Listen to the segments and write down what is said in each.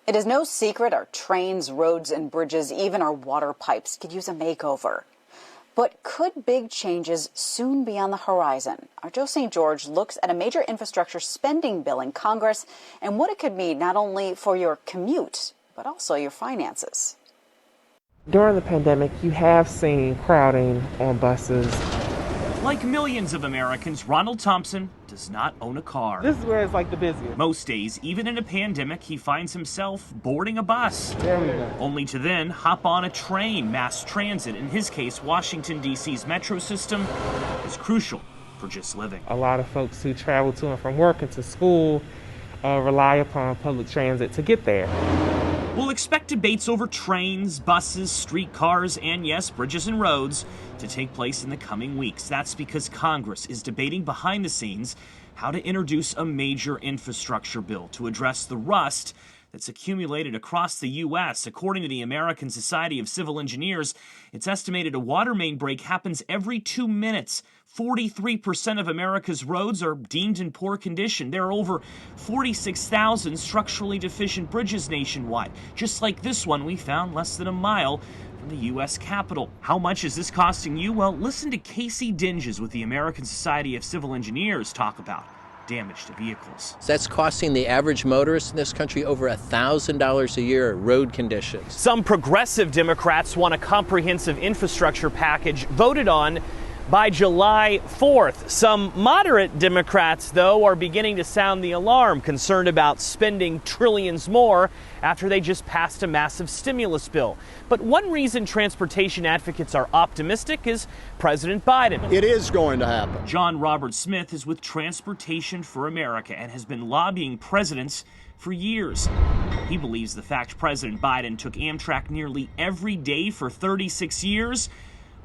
It is no secret our trains, roads, and bridges, even our water pipes, could use a makeover. But could big changes soon be on the horizon? Our Joe St. George looks at a major infrastructure spending bill in Congress and what it could mean not only for your commute, but also your finances. During the pandemic, you have seen crowding on buses. Like millions of Americans, Ronald Thompson does not own a car. This is where it's like the busiest. Most days, even in a pandemic, he finds himself boarding a bus. There we go. Only to then hop on a train. Mass transit, in his case, Washington, D.C.'s metro system, is crucial for just living. A lot of folks who travel to and from work and to school rely upon public transit to get there. We'll expect debates over trains, buses, streetcars, and yes, bridges and roads to take place in the coming weeks. That's because Congress is debating behind the scenes how to introduce a major infrastructure bill to address the rust that's accumulated across the U.S. According to the American Society of Civil Engineers, it's estimated a water main break happens every 2 minutes. 43% of America's roads are deemed in poor condition. There are over 46,000 structurally deficient bridges nationwide, just like this one we found less than a mile from the U.S. Capitol. How much is this costing you? Well, listen to Casey Dinges with the American Society of Civil Engineers talk about damage to vehicles. So that's costing the average motorist in this country over $1,000 a year at road conditions. Some progressive Democrats want a comprehensive infrastructure package voted on by July 4th. Some moderate Democrats, though, are beginning to sound the alarm, concerned about spending trillions more after they just passed a massive stimulus bill. But one reason transportation advocates are optimistic is President Biden. It is going to happen. John Robert Smith is with Transportation for America and has been lobbying presidents for years. He believes the fact President Biden took Amtrak nearly every day for 36 years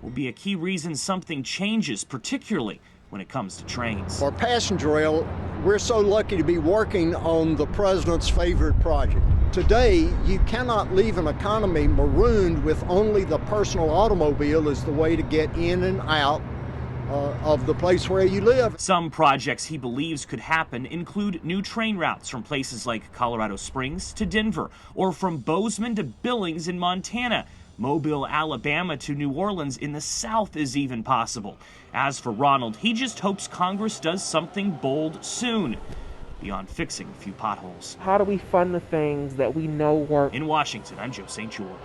will be a key reason something changes, particularly when it comes to trains. For passenger rail, we're so lucky to be working on the president's favorite project. Today, you cannot leave an economy marooned with only the personal automobile as the way to get in and out of the place where you live. Some projects he believes could happen include new train routes from places like Colorado Springs to Denver, or from Bozeman to Billings in Montana. Mobile, Alabama to New Orleans in the South is even possible. As for Ronald, he just hopes Congress does something bold soon, beyond fixing a few potholes. How do we fund the things that we know work? In Washington, I'm Joe St. George.